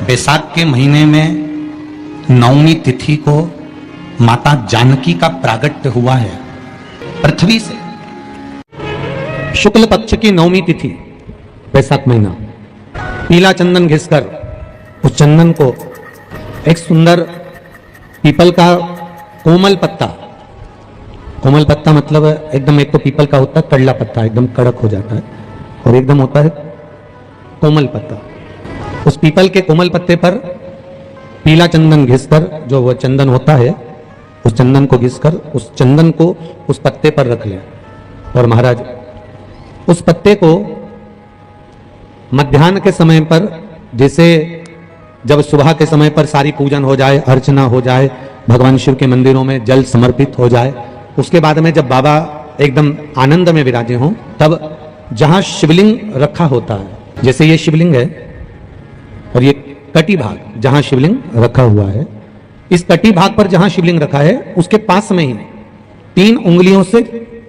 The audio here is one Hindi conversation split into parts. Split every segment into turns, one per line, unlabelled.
बैसाख के महीने में नवमी तिथि को माता जानकी का प्रागट्य हुआ है पृथ्वी से। शुक्ल पक्ष की नवमी तिथि, बैसाख महीना, पीला चंदन घिसकर उस चंदन को एक सुंदर पीपल का कोमल पत्ता, कोमल पत्ता मतलब एकदम, एक तो पीपल का होता है कड़ला पत्ता, एकदम कड़क हो जाता है, और एकदम होता है कोमल पत्ता। उस पीपल के कोमल पत्ते पर पीला चंदन घिसकर, जो वह चंदन होता है, उस चंदन को घिसकर उस चंदन को उस पत्ते पर रख लें। और महाराज उस पत्ते को मध्याह्न के समय पर, जैसे जब सुबह के समय पर सारी पूजन हो जाए, अर्चना हो जाए, भगवान शिव के मंदिरों में जल समर्पित हो जाए, उसके बाद में जब बाबा एकदम आनंद में विराजे हों, तब जहां शिवलिंग रखा होता है, जैसे ये शिवलिंग है और ये कटी भाग जहां शिवलिंग रखा हुआ है, इस कटी भाग पर जहां शिवलिंग रखा है उसके पास में ही 3 उंगलियों से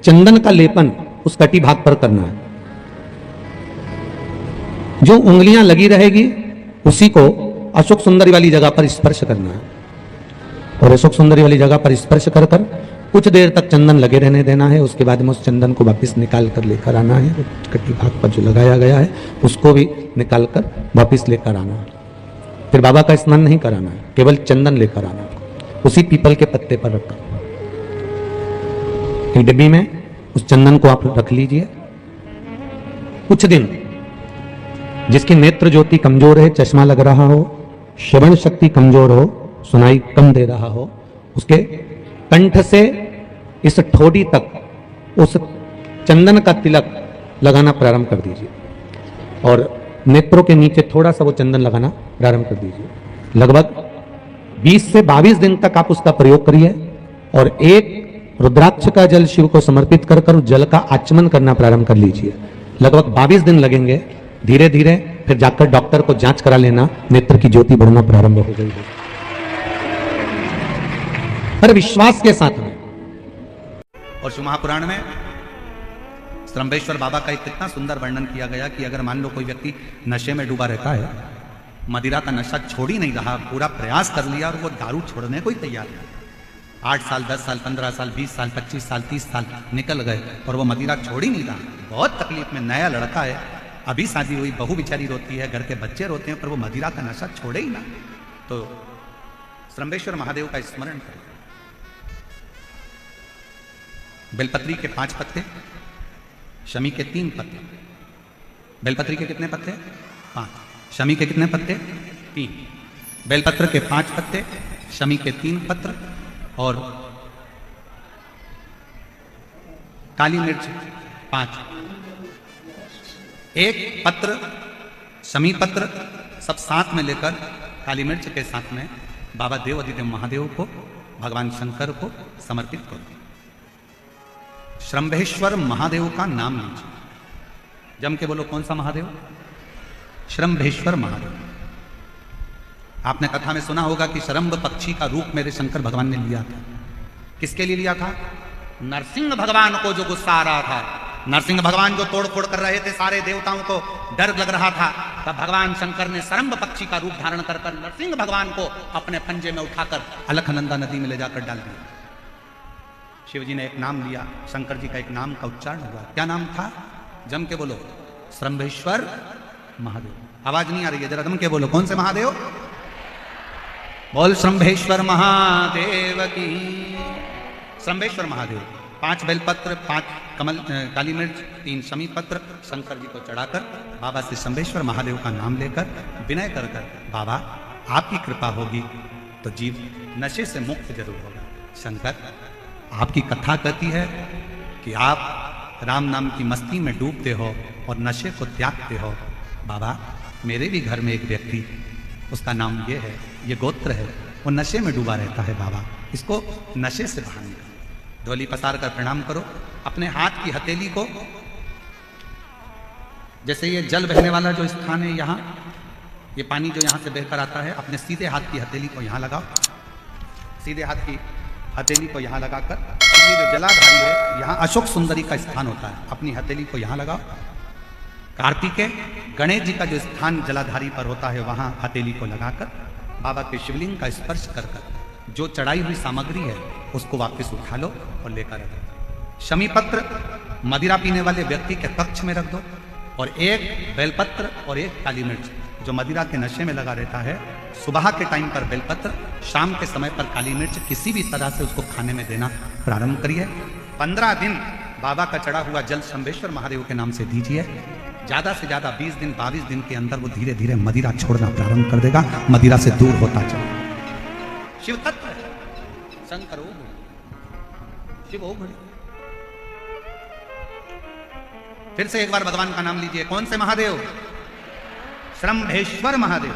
चंदन का लेपन उस कटी भाग पर करना है। जो उंगलियां लगी रहेगी उसी को अशोक सुंदरी वाली जगह पर स्पर्श करना है, और अशोक सुंदरी वाली जगह पर स्पर्श कर कर कुछ देर तक चंदन लगे रहने देना है। उसके बाद में उस चंदन को वापस निकाल कर लेकर आना है, कटी भाग पर जो लगाया गया है उसको भी निकाल कर वापस लेकर आना है। फिर बाबा का स्नान नहीं कराना है, केवल चंदन लेकर आना है, उसी पीपल के पत्ते पर रखकर। एक डिब्बी में उस चंदन को आप रख लीजिए। कुछ दिन जिसकी नेत्र ज्योति कमजोर है, चश्मा लग रहा हो, श्रवण शक्ति कमजोर हो, सुनाई कम दे रहा हो, उसके कंठ से इस ठोड़ी तक उस चंदन का तिलक लगाना प्रारंभ कर दीजिए, और नेत्रों के नीचे थोड़ा सा वो चंदन लगाना प्रारंभ कर दीजिए। लगभग 20 से 22 दिन तक आप उसका प्रयोग करिए, और एक रुद्राक्ष का जल शिव को समर्पित कर कर उस जल का आचमन करना प्रारंभ कर लीजिए। लगभग 22 दिन लगेंगे। धीरे धीरे फिर जाकर डॉक्टर को जांच करा लेना, नेत्र की ज्योति बढ़ना प्रारंभ हो गई है। पर विश्वास के साथ में।
और शिव महापुराण में श्रंभेश्वर बाबा का एक कितना सुंदर वर्णन किया गया कि अगर मान लो कोई व्यक्ति नशे में डूबा रहता है, मदिरा का नशा छोड़ ही नहीं रहा, पूरा प्रयास कर लिया और वो दारू छोड़ने को ही तैयार नहीं, 8 साल 10 साल 15 साल 20 साल 25 साल 30 साल निकल गए और वो मदिरा छोड़ ही नहीं रहा, बहुत तकलीफ में, नया लड़का है, अभी शादी हुई, बहू बेचारी रोती है, घर के बच्चे रोते हैं, पर वो मदिरा का नशा छोड़े ही ना। तो श्रंभेश्वर महादेव का स्मरण करें। बेलपत्री के 5 पत्ते, शमी के 3 पत्ते। बेलपत्री के कितने पत्ते? 5। शमी के कितने पत्ते? 3। बेलपत्र के 5 पत्ते, शमी के 3 पत्र, और काली मिर्च 5। एक पत्र, शमी पत्र सब साथ में लेकर काली मिर्च के साथ में बाबा देव अधिदेव महादेव को, भगवान शंकर को समर्पित करो। श्रंभेश्वर महादेव का नाम लीजिए। जम के बोलो, कौन सा महादेव? श्रंभेश्वर महादेव। आपने कथा में सुना होगा कि शरंभ पक्षी का रूप मेरे शंकर भगवान ने लिया था। किसके लिए लिया था? नरसिंह भगवान को जो गुस्सा आ रहा था, नरसिंह भगवान जो तोड़ फोड़ कर रहे थे, सारे देवताओं को डर लग रहा था, तब भगवान शंकर ने शरंभ पक्षी का रूप धारण कर कर नरसिंह भगवान को अपने पंजे में उठाकर अलकनंदा नदी में ले जाकर डाल दिया। शिव जी ने एक नाम लिया, शंकर जी का एक नाम का उच्चारण हुआ। क्या नाम था? जम के बोलो, श्रंभेश्वर महादेव। आवाज नहीं आ रही है, जरा दम के बोलो, कौन से महादेव? बोल श्रंभेश्वर महादेव की। श्रंभेश्वर महादेव। 5 बेलपत्र, 5 कमल काली मिर्च, 3 शमी पत्र शंकर जी को चढ़ाकर बाबा से श्रंभेश्वर महादेव का नाम लेकर विनय कर कर, बाबा आपकी कृपा होगी तो जीव नशे से मुक्त जरूर होगा। शंकर, आपकी कथा कहती है कि आप राम नाम की मस्ती में डूबते हो और नशे को त्यागते हो। बाबा, मेरे भी घर में एक व्यक्ति, उसका नाम ये है, ये गोत्र है, वो नशे में डूबा रहता है। बाबा, इसको नशे से बाहर निकालो। डोली पसार कर प्रणाम करो। अपने हाथ की हथेली को, जैसे ये जल बहने वाला जो स्थान है, यहाँ ये पानी जो यहाँ से बहकर आता है, अपने सीधे हाथ की हथेली को यहाँ लगाओ। सीधे हाथ की हथेली को यहाँ लगाकर, ये जो जलाधारी है, यहाँ अशोक सुंदरी का स्थान होता है, अपनी हथेली को यहाँ लगाओ। कार्तिकेय गणेश जी का जो स्थान जलाधारी पर होता है वहां हथेली को लगाकर बाबा के शिवलिंग का स्पर्श कर कर जो चढ़ाई हुई सामग्री है उसको वापस उठा लो और लेकर रख दो। शमी पत्र मदिरा पीने वाले व्यक्ति के कक्ष में रख दो और एक बेलपत्र और एक काली मिर्च। जो मदिरा के नशे में लगा रहता है सुबह के टाइम पर बेलपत्र, शाम के समय पर काली मिर्च किसी भी तरह से उसको खाने में देना प्रारंभ करिए। 15 दिन बाबा का चढ़ा हुआ जल शंभेश्वर महादेव के नाम से दीजिए। ज्यादा से ज्यादा 20 दिन 22 दिन के अंदर वो धीरे धीरे मदिरा छोड़ना प्रारंभ कर देगा, मदिरा से दूर होता चलेगा। शिव तत्व है, शंकर ओ घड़ी, शिव ओ घड़ी। फिर से एक बार भगवान का नाम लीजिए। कौन से महादेव? श्रम्भेश्वर महादेव।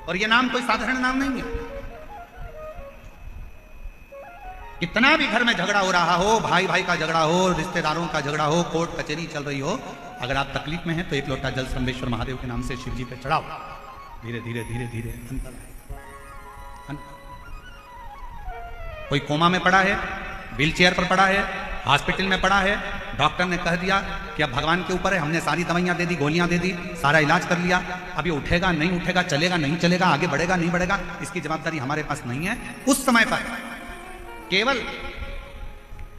और ये नाम कोई साधारण नाम नहीं है। कितना भी घर में झगड़ा हो रहा हो, भाई भाई का झगड़ा हो, रिश्तेदारों का झगड़ा हो, कोर्ट कचहरी चल रही हो, अगर आप तकलीफ में हैं तो एक लोटा जल शंभेश्वर महादेव के नाम से शिव जी पे चढ़ाओ। धीरे धीरे धीरे धीरे अंतर आएगा। कोई कोमा में पड़ा है, व्हील चेयर पर पड़ा है, हॉस्पिटल में पड़ा है, डॉक्टर ने कह दिया कि अब भगवान के ऊपर है, हमने सारी दवाइयां दे दी, गोलियां दे दी, सारा इलाज कर लिया, अब ये उठेगा नहीं उठेगा, चलेगा नहीं चलेगा, आगे बढ़ेगा नहीं बढ़ेगा, इसकी जवाबदारी हमारे पास नहीं है। उस समय पर केवल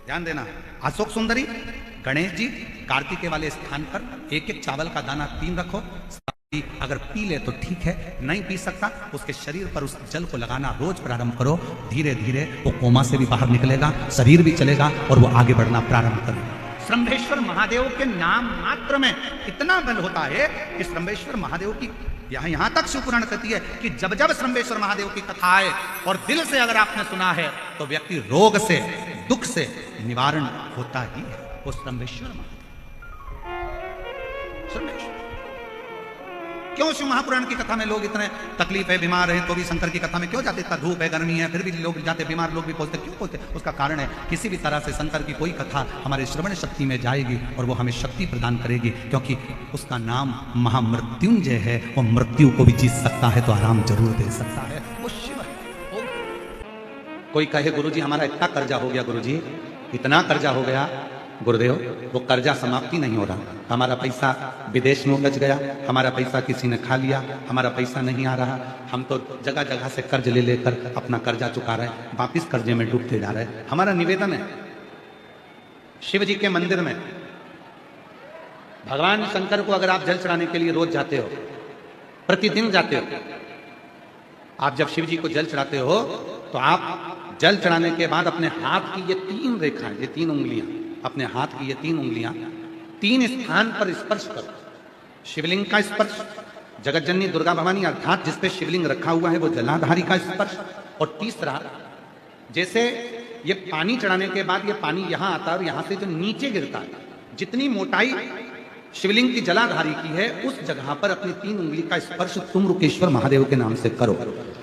ध्यान देना, अशोक सुंदरी, गणेश जी, कार्तिकेय वाले स्थान पर एक एक चावल का दाना 3 रखो। अगर पी ले तो ठीक है, नहीं पी सकता उसके शरीर पर उस जल को लगाना रोज प्रारंभ करो। धीरे धीरे वो कोमा से भी बाहर निकलेगा, शरीर भी चलेगा और वो आगे बढ़ना प्रारंभ करेगा। श्रम्भेश्वर महादेव के नाम मात्र में इतना बल होता है कि श्रम्भेश्वर महादेव की यहां तक शिवपुराण कहती है कि जब जब श्रम्भेश्वर महादेव की कथा आए और दिल से अगर आपने सुना है तो व्यक्ति रोग से, दुख से निवारण होता ही है। वो श्रम्भेश्वर महादेव। श्रम्भेश्वर क्यों शिव महापुराण की कथा में लोग इतने तकलीफ है, बीमार है तो भी शंकर की कथा में क्यों जाते? इतना धूप है, गर्मी है, फिर भी लोग जाते, बीमार लोग भी पहुंचते, क्यों पहुंचते? उसका कारण है किसी भी तरह से शंकर की कोई कथा हमारे श्रवण शक्ति में जाएगी और वो हमें शक्ति प्रदान करेगी, क्योंकि उसका नाम महामृत्युंजय है। वो मृत्यु को भी जीत सकता है तो आराम जरूर दे सकता है। वो शिव है। कोई कहे गुरुजी हमारा इतना कर्जा हो गया, गुरुजी इतना कर्जा हो गया। गुरुदेव वो कर्जा समाप्ति नहीं हो रहा, हमारा पैसा विदेश में उलझ गया, हमारा पैसा किसी ने खा लिया, हमारा पैसा नहीं आ रहा, हम तो जगह जगह से कर्ज ले लेकर अपना कर्जा चुका रहे हैं, वापिस कर्जे में डूबते जा रहे हैं। हमारा निवेदन है शिव जी के मंदिर में भगवान शंकर को अगर आप जल चढ़ाने के लिए रोज जाते हो, प्रतिदिन जाते हो, आप जब शिव जी को जल चढ़ाते हो तो आप जल चढ़ाने के बाद अपने हाथ की ये 3 रेखाएं, ये 3 उंगलियां, अपने हाथ की ये 3 उंगलियां 3 स्थान पर स्पर्श करो। शिवलिंग का स्पर्श, जगत जननी दुर्गा भवानी अर्थात जिस पे शिवलिंग रखा हुआ है वो जलाधारी का स्पर्श, और तीसरा जैसे ये पानी चढ़ाने के बाद ये पानी यहां आता है और यहां से जो नीचे गिरता है, जितनी मोटाई शिवलिंग की जलाधारी की है उस जगह पर अपनी 3 उंगली का स्पर्श तुमरुकेश्वर महादेव के नाम से करो,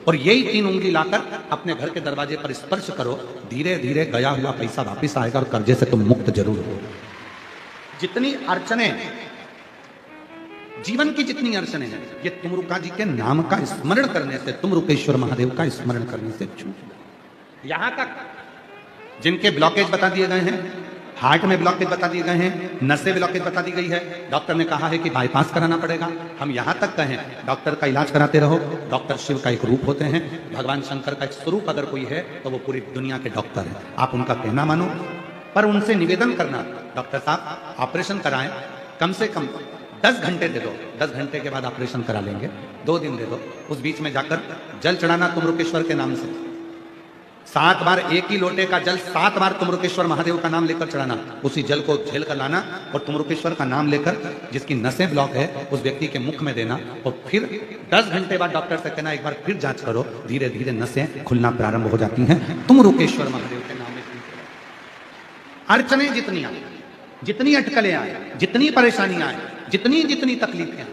और यही 3 उंगली लाकर अपने घर के दरवाजे पर स्पर्श करो। धीरे धीरे गया हुआ पैसा वापिस आएगा और कर्जे से तुम मुक्त जरूर हो। जितनी अड़चने, जीवन की जितनी अड़चने हैं, ये तुमरुका जी के नाम का स्मरण करने से, तुमरुकेश्वर महादेव का स्मरण करने से छूट। यहां तक जिनके ब्लॉकेज बता दिए गए हैं, हार्ट में ब्लॉकेज बता दिए गए हैं, नसें ब्लॉकेज बता दी गई है, डॉक्टर ने कहा है कि बाईपास कराना पड़ेगा, हम यहां तक कहें डॉक्टर का इलाज कराते रहो। डॉक्टर शिव का एक रूप होते हैं, भगवान शंकर का एक स्वरूप अगर कोई है तो वो पूरी दुनिया के डॉक्टर है। आप उनका कहना मानो, पर उनसे निवेदन करना डॉक्टर साहब ऑपरेशन कराएं, कम से कम 10 घंटे दे दो, 10 घंटे के बाद ऑपरेशन करा लेंगे, 2 दिन दे दो, उस बीच में जाकर जल चढ़ाना तुमरुकेश्वर के नाम से 7 बार, एक ही लोटे का जल 7 बार तुमरुकेश्वर महादेव का नाम लेकर चढ़ाना, उसी जल को झेल कर लाना और तुमरुकेश्वर का नाम लेकर जिसकी नसें ब्लॉक है उस व्यक्ति के मुख में देना, और फिर 10 घंटे बाद डॉक्टर से कहना एक बार फिर जांच करो, धीरे धीरे नसें खुलना प्रारंभ हो जाती हैं तुमरुकेश्वर महादेव के नाम में। अड़चने जितनी आए, जितनी अटकलें आए, जितनी परेशानियां आए, जितनी जितनी तकलीफें आए,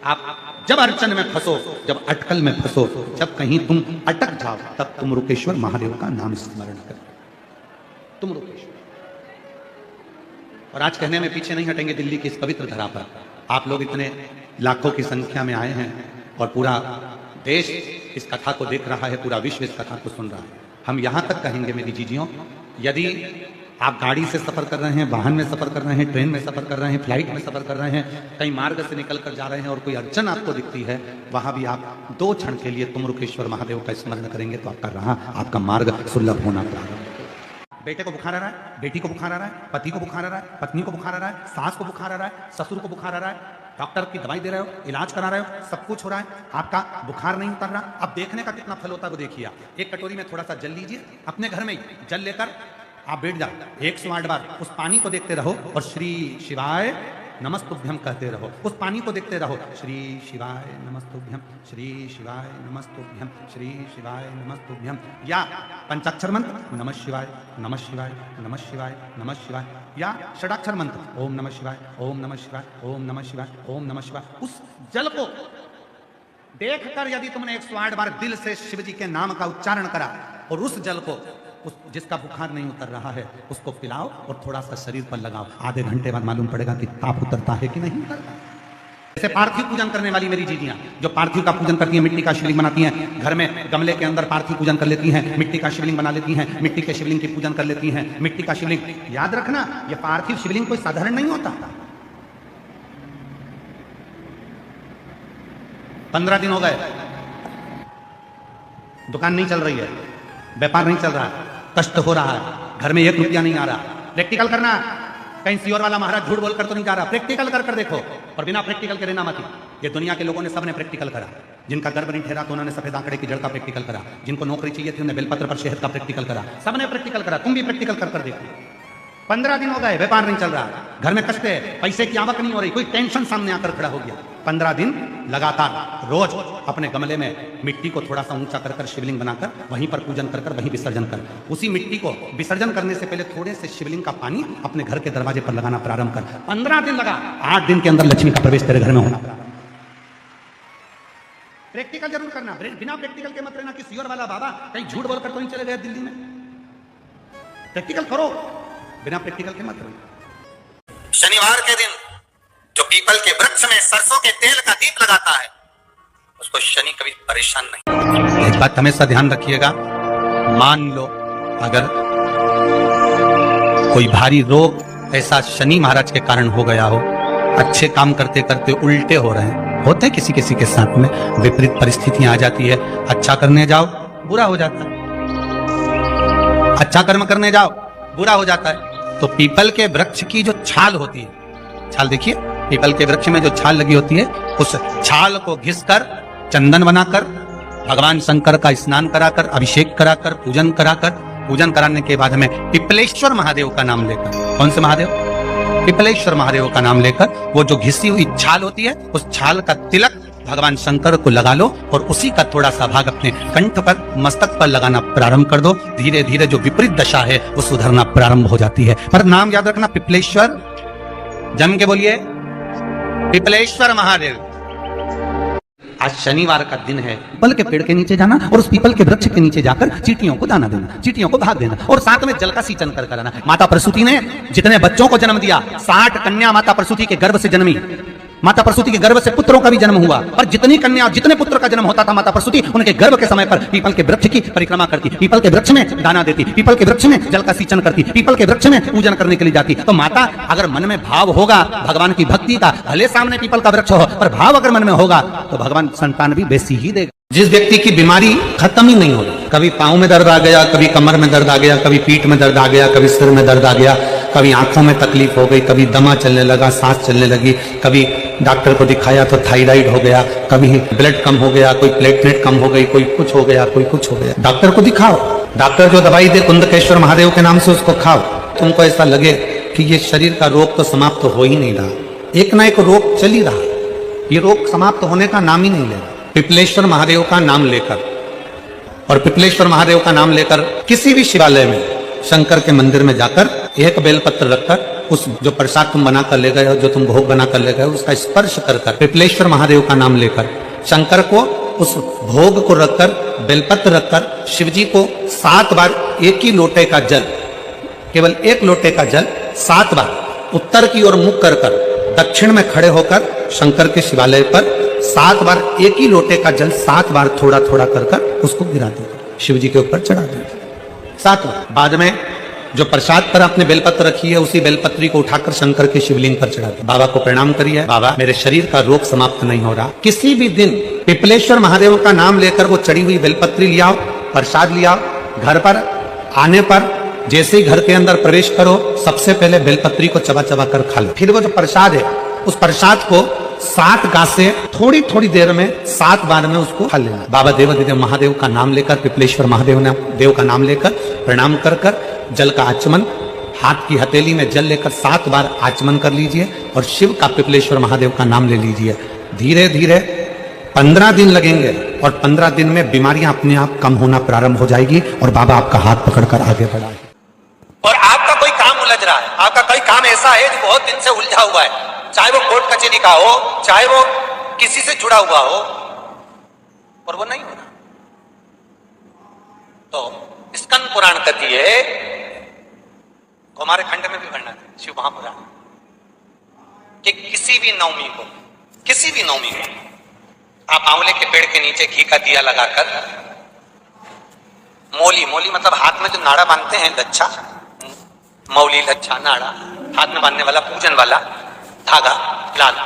आप जब अड़चन में फंसो, जब अटकल में फंसो, जब कहीं तुम अटक जाओ, तब तुमरुकेश्वर महादेव का नाम स्मरण करो। तुमरुकेश्वर। और आज कहने में पीछे नहीं हटेंगे, दिल्ली की इस पवित्र धरा पर आप लोग इतने लाखों की संख्या में आए हैं और पूरा देश इस कथा को देख रहा है, पूरा विश्व इस कथा को सुन रहा है। हम यहां तक कहेंगे मेरी जीजियों, यदि आप गाड़ी से सफर कर रहे हैं, वाहन में सफर कर रहे हैं, ट्रेन में सफर कर रहे हैं, फ्लाइट में सफर कर रहे हैं, कहीं मार्ग से निकल कर जा रहे हैं और कोई अड़चन आपको दिखती है, वहां भी आप 2 क्षण के लिए तुमरुकेश्वर महादेव का स्मरण करेंगे तो आपका मार्ग सुलभ होना प्रारंभ। बेटे को बुखार आ रहा है, बेटी को बुखार आ रहा है, पति को बुखार आ रहा है, पत्नी को बुखार आ रहा है, सास को बुखार आ रहा है, ससुर को बुखार आ रहा है, डॉक्टर की दवाई दे रहे हो, इलाज करा रहे हो, सब कुछ हो रहा है, आपका बुखार नहीं उतर रहा। अब देखने का कितना फल होता है वो देखिए। आप एक कटोरी में थोड़ा सा जल लीजिए, अपने घर में ही जल लेकर आप बैठ जाओ, 108 बार उस पानी को देखते रहो और श्री शिवाय नमस्तुभ्यम कहते रहो। उस पानी को देखते रहो, श्री शिवाय नमस्तुभ्यम, श्री शिवाय नमस्तुभ्यम, श्री शिवाय नमस्तुभ्यम, या पंचाक्षर मंत्र नमः शिवाय नमः शिवाय नमः शिवाय नमः शिवाय, या षडाक्षर मंत्र ओम नमः शिवाय ओम नमः शिवाय ओम नमः शिवाय ओम नमः शिवाय। उस जल को देखकर यदि तुमने 108 बार दिल से शिव जी के नाम का उच्चारण करा और उस जल को उस जिसका बुखार नहीं उतर रहा है उसको पिलाओ और थोड़ा सा शरीर पर लगाओ, आधे घंटे बाद मालूम पड़ेगा कि ताप उतरता है कि नहीं उतरता। जैसे पार्थिव पूजन करने वाली मेरी दीदियां जो पार्थिव का पूजन करती हैं, मिट्टी का शिवलिंग बनाती हैं, घर में गमले के अंदर पार्थिव पूजन कर लेती हैं, मिट्टी का शिवलिंग बना लेती हैं, मिट्टी के शिवलिंग की पूजन कर लेती हैं। मिट्टी का शिवलिंग, याद रखना यह पार्थिव शिवलिंग कोई साधारण नहीं होता। 15 दिन हो गए, दुकान नहीं चल रही है, व्यापार नहीं चल रहा है, कष्ट हो रहा है, घर में 1 रुपया नहीं आ रहा। प्रैक्टिकल करना, कहीं सियोर वाला महाराज झूठ बोलकर तो नहीं जा रहा, प्रैक्टिकल कर देखो। और बिना प्रैक्टिकल के रहना मत। ये दुनिया के लोगों ने सबने प्रैक्टिकल करा। जिनका गर्भ नहीं ठहरा तो उन्होंने सफेद आंकड़े की जड़ का प्रैक्टिकल करा, जिनको नौकरी चाहिए थी उन्होंने बेलपत्र पर शहद का प्रैक्टिकल करा, सबने प्रैक्टिकल करा। तुम भी प्रैक्टिकल कर देखो। 15 दिन हो गए, व्यापार नहीं चल रहा, घर में कष्ट है, पैसे की आवक नहीं हो रही, कोई टेंशन सामने आकर खड़ा हो गया। 15 दिन लगातार रोज अपने गमले में मिट्टी को थोड़ा सा ऊंचा कर शिवलिंग बनाकर वहीं पर पूजन कर वहीं विसर्जन कर। उसी मिट्टी को विसर्जन करने से पहले थोड़े से शिवलिंग का पानी अपने घर के दरवाजे पर लगाना प्रारंभ कर। 15 दिन लगा, 8 दिन के अंदर लक्ष्मी का प्रवेश तेरे घर में होना प्रारंभ। प्रैक्टिकल जरूर करना, बिना प्रैक्टिकल के मत रहना कि सियोर वाला बाबा कहीं झूठ बोलकर तो नहीं चले गए दिल्ली में। प्रैक्टिकल करो, बिना प्रैक्टिकल के मत रहो।
शनिवार के दिन जो पीपल के वृक्ष में सरसों के तेल का दीप लगाता है उसको शनि कभी परेशान नहीं।
एक बात हमेशा ध्यान रखिएगा, मान लो अगर कोई भारी रोग ऐसा शनि महाराज के कारण हो गया हो, अच्छे काम करते करते उल्टे हो रहे हैं, होते हैं किसी किसी के साथ में, विपरीत परिस्थितियां आ जाती है, अच्छा करने जाओ बुरा हो जाता है, अच्छा कर्म करने जाओ बुरा हो जाता है। तो पीपल के वृक्ष की जो छाल होती है, छाल देखिए, पीपल के वृक्ष में जो छाल लगी होती है, उस छाल को घिसकर चंदन बनाकर भगवान शंकर का स्नान कराकर, अभिषेक कराकर, पूजन कराकर, पूजन कराने के बाद में पिपलेश्वर महादेव का नाम लेकर, कौन से महादेव? पिपलेश्वर महादेव का नाम लेकर वो जो घिसी हुई छाल होती है, उस छाल का तिलक भगवान शंकर को लगा लो और उसी का थोड़ा सा भाग अपने कंठ पर, मस्तक पर लगाना प्रारंभ कर दो। धीरे धीरे जो विपरीत दशा है वो सुधरना प्रारंभ हो जाती है। पर नाम याद रखना, पिपलेश्वर, जम के बोलिए पिपलेश्वर महादेव। आज शनिवार का दिन है, पीपल के पेड़ के नीचे जाना और उस पीपल के वृक्ष के नीचे जाकर चींटियों को दाना देना, चींटियों को भाग देना और साथ में जल का सिंचन कर कराना। माता प्रसूति ने जितने बच्चों को जन्म दिया, 60 कन्या माता प्रसूति के गर्भ से जन्मी। माता प्रसूति के गर्भ से पुत्रों का भी जन्म हुआ, और जितनी कन्या और जितने पुत्र का जन्म होता था माता प्रसूति उनके गर्भ के समय पर पीपल के वृक्ष की परिक्रमा करती, पीपल के वृक्ष में दाना देती, पीपल के वृक्ष में जल का सिंचन करती, पीपल के वृक्ष में पूजन करने के लिए जाती। तो माता अगर मन में भाव होगा भगवान की भक्ति का, भले सामने पीपल का वृक्ष हो, पर भाव अगर मन में होगा तो भगवान संतान भी वैसी ही देगा। जिस व्यक्ति की बीमारी खत्म ही नहीं हो रही, कभी पांव में दर्द आ गया, कभी कमर में दर्द आ गया, कभी पीठ में दर्द आ गया, कभी सिर में दर्द आ गया, कभी आंखों में तकलीफ हो गई, कभी दमा चलने लगा, सांस चलने लगी, कभी डॉक्टर को दिखाया तो थायराइड हो गया, कभी ब्लड कम हो गया, कोई प्लेटलेट कम हो गई, कोई कुछ हो गया, कोई कुछ हो गया, डॉक्टर को दिखाओ। डॉक्टर जो दवाई दे कुंदकेश्वर महादेव के नाम से उसको खाओ। तुमको ऐसा लगे कि ये शरीर का रोग तो समाप्त हो ही नहीं रहा, एक ना एक रोग चल ही रहा, ये रोग समाप्त होने का नाम ही नहीं ले रहा। पिपलेश्वर महादेव का नाम लेकर, और पिपलेश्वर महादेव का नाम लेकर किसी भी शिवालय में, शंकर के मंदिर में जाकर एक बेलपत्र रखकर उस जो प्रसाद तुम बना कर ले गए हो, जो तुम भोग बना कर ले गए हो, उसका स्पर्श कर कर पिपलेश्वर महादेव का नाम लेकर शंकर को उस भोग को रखकर, बेलपत्र रखकर शिवजी को 7 बार एक ही लोटे का जल, केवल एक लोटे का जल 7 बार उत्तर की ओर मुख कर कर दक्षिण में खड़े होकर शंकर के शिवालय पर 7 बार एक ही लोटे का जल 7 बार थोड़ा थोड़ा कर कर उसको गिरा देगा, शिव जी के ऊपर चढ़ा देगा 7 बार। बाद में जो प्रसाद पर आपने बेलपत्र रखी है उसी बेलपत्री को उठाकर शंकर के शिवलिंग पर चढ़ा दिया। बाबा को प्रणाम करिए, बाबा मेरे शरीर का रोग समाप्त नहीं हो रहा। किसी भी दिन पिपलेश्वर महादेव का नाम लेकर वो चढ़ी हुई बेलपत्री लियाओ, प्रसाद लियाओ, घर पर आने पर जैसे ही घर के अंदर प्रवेश करो सबसे पहले बेलपत्री को चबा चबा कर खा लो। फिर वो जो प्रसाद है उस प्रसाद को 7 गासे थोड़ी थोड़ी देर में 7 बार में उसको खा लेना। बाबा देवाधिदेव महादेव का नाम लेकर, पिपलेश्वर महादेव देव का नाम लेकर प्रणाम कर कर जल का आचमन, हाथ की हथेली में जल लेकर 7 बार आचमन कर लीजिए और शिव का, पिपलेश्वर महादेव का नाम ले लीजिए। धीरे धीरे 15 दिन लगेंगे और 15 दिन में बीमारियां अपने आप कम होना प्रारंभ हो जाएगी और बाबा आपका हाथ पकड़कर आगे बढ़ाएंगे।
और आपका कोई काम उलझ रहा है, आपका कोई काम ऐसा है जो बहुत दिन से उलझा हुआ है, चाहे वो कोर्ट कचहरी का हो, चाहे वो किसी से जुड़ा हुआ हो, और वो नहीं हो रहा, तो स्कंद पुराण कहती है, हमारे खंड में भी वर्णन है शिव महापुराण, कि किसी भी नवमी को आप आंवले के पेड़ के नीचे घी का दिया लगाकर, मौली मतलब हाथ में जो नाड़ा बांधते हैं, लच्छा, मौली, लच्छा, नाड़ा, हाथ में बांधने वाला, पूजन वाला धागा लाल,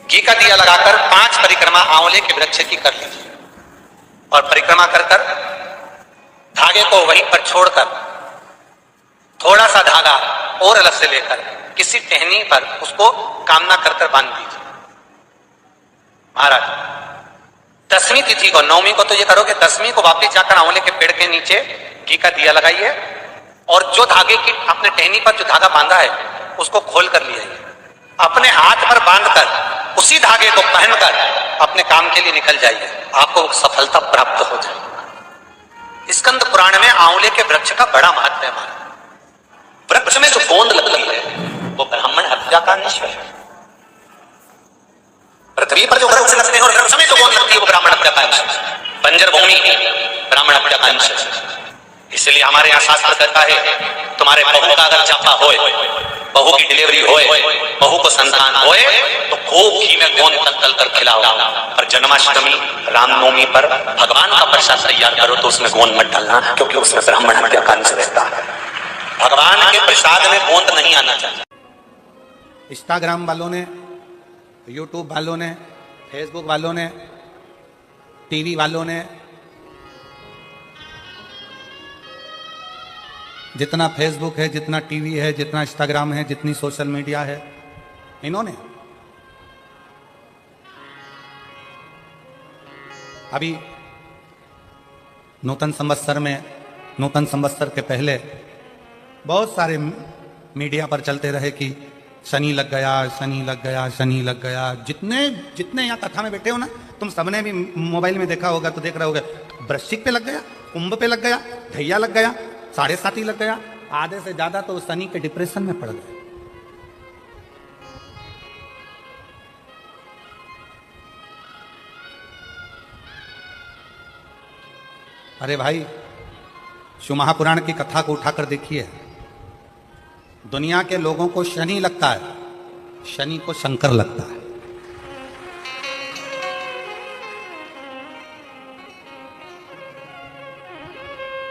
घी का दिया लगाकर 5 परिक्रमा आंवले के वृक्ष की कर लीजिए और परिक्रमा कर कर धागे को वहीं पर छोड़कर थोड़ा सा धागा और अलग से लेकर किसी टहनी पर उसको कामना कर कर बांध दीजिए। महाराज 10वीं तिथि को, 9वीं को तो ये करोगे, 10वीं को वापिस जाकर आंवले के पेड़ के नीचे घी का दिया लगाइए और जो धागे की आपने टहनी पर जो धागा बांधा है उसको खोल कर लिया, अपने हाथ पर बांधकर उसी धागे को पहनकर अपने काम के लिए निकल जाइए, आपको सफलता प्राप्त हो जाएगी। स्कंद पुराण में आंवले के वृक्ष का बड़ा महत्व है। हमारा वृक्ष में जो गोंद लगती है वो ब्राह्मण हत्या का अंश है। पृथ्वी पर जो वृक्ष लगते हैं और वृक्ष में जो गोंद लगती है वो ब्राह्मण हत्या का अंश है। बंजर भूमि ब्राह्मण हत्या का अंश है। इसलिए हमारे यहाँ शास्त्र कहता है, तुम्हारे बहू का अगर चापा होए, बहू की डिलीवरी होए, बहू को संतान होए, तो खूब घी में गोंद तल कर खिलाओ। और जन्माष्टमी, रामनवमी पर भगवान का प्रसाद तैयार करो तो उसमें गोंद मत डालना, क्योंकि उसमें ब्राह्मण हत्या का अंश रहता है। भगवान के प्रसाद में गोंद नहीं आना चाहिए।
इंस्टाग्राम वालों ने, यूट्यूब वालों ने, फेसबुक वालों ने, टीवी वालों ने, जितना फेसबुक है, जितना टीवी है, जितना इंस्टाग्राम है, जितनी सोशल मीडिया है, इन्होंने अभी नूतन संवत्सर के पहले बहुत सारे मीडिया पर चलते रहे कि शनि लग गया, शनि लग गया, शनि लग गया। जितने यहाँ कथा में बैठे हो ना, तुम सबने भी मोबाइल में देखा होगा, तो देख रहे होगे, वृश्चिक पे लग गया, कुंभ पे लग गया, ढैया लग गया, 7.5 लग गया, आधे से ज्यादा तो शनि के डिप्रेशन में पड़ गए। अरे भाई, शिव महापुराण की कथा को उठाकर देखिए, दुनिया के लोगों को शनि लगता है, शनि को शंकर लगता है।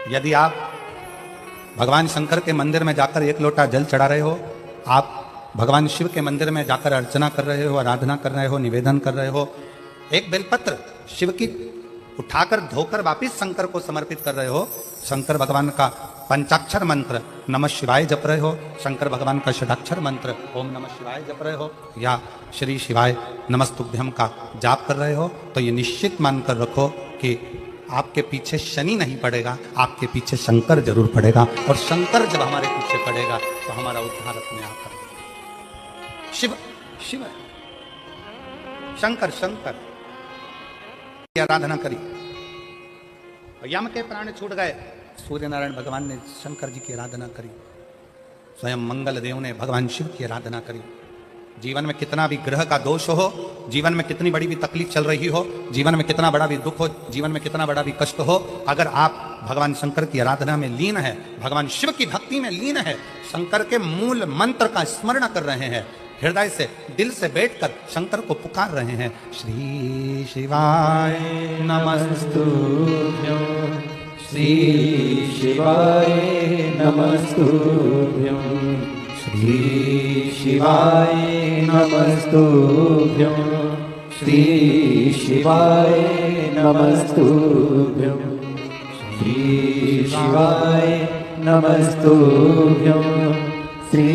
यदि आप भगवान शंकर के मंदिर में जाकर 1 लोटा जल चढ़ा रहे हो, आप भगवान शिव के मंदिर में जाकर अर्चना कर रहे हो, आराधना कर रहे हो, निवेदन कर रहे हो, एक बेलपत्र शिव की उठाकर धोकर वापिस शंकर को समर्पित कर रहे हो, शंकर भगवान का पंचाक्षर मंत्र नमः शिवाय जप रहे हो, शंकर भगवान का षडाक्षर मंत्र ओम नमः शिवाय जप रहे हो, या श्री शिवाय नमस्तुभ्यम का जाप कर रहे हो, तो ये निश्चित मानकर रखो कि आपके पीछे शनि नहीं पड़ेगा, आपके पीछे शंकर जरूर पड़ेगा। और शंकर जब हमारे पीछे पड़ेगा तो हमारा उद्धार अपने आप करेगा। शिव शिव शंकर शंकर की आराधना करी, यम के प्राण छूट गए, सूर्य नारायण भगवान ने शंकर जी की आराधना करी, स्वयं मंगल देव ने भगवान शिव की आराधना करी। जीवन में कितना भी ग्रह का दोष हो, जीवन में कितनी बड़ी भी तकलीफ चल रही हो, जीवन में कितना बड़ा भी दुख हो, जीवन में कितना बड़ा भी कष्ट हो, अगर आप भगवान शंकर की आराधना में लीन है, भगवान शिव की भक्ति में लीन है, शंकर के मूल मंत्र का स्मरण कर रहे हैं, हृदय से, दिल से बैठकर शंकर को पुकार रहे हैं, श्री शिवाय नमस्तुभ्यो
श्री शिवाय नमस्तुभ्यं श्री शिवाय नमस्तुभ्यं श्री शिवाय नमस्तुभ्यं श्री शिवाय नमस्तुभ्यं श्री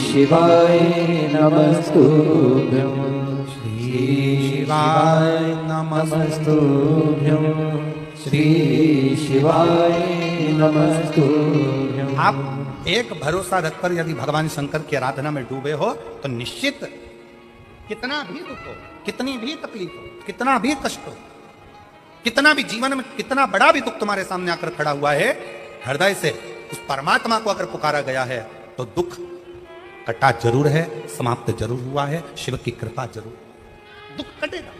शिवाय नमस्तुभ्यं श्री शिवाय नमस्तुभ्यं श्री शिवाय नमस्तुभ्यं।
आप एक भरोसा रखकर यदि भगवान शंकर की आराधना में डूबे हो तो निश्चित कितना भी दुख हो, कितनी भी तकलीफ हो, कितना भी कष्ट हो, कितना भी जीवन में कितना बड़ा भी दुख तुम्हारे सामने आकर खड़ा हुआ है, हृदय से उस परमात्मा को अगर पुकारा गया है तो दुख कटा जरूर है, समाप्त जरूर हुआ है, शिव की कृपा जरूर, दुख कटेगा।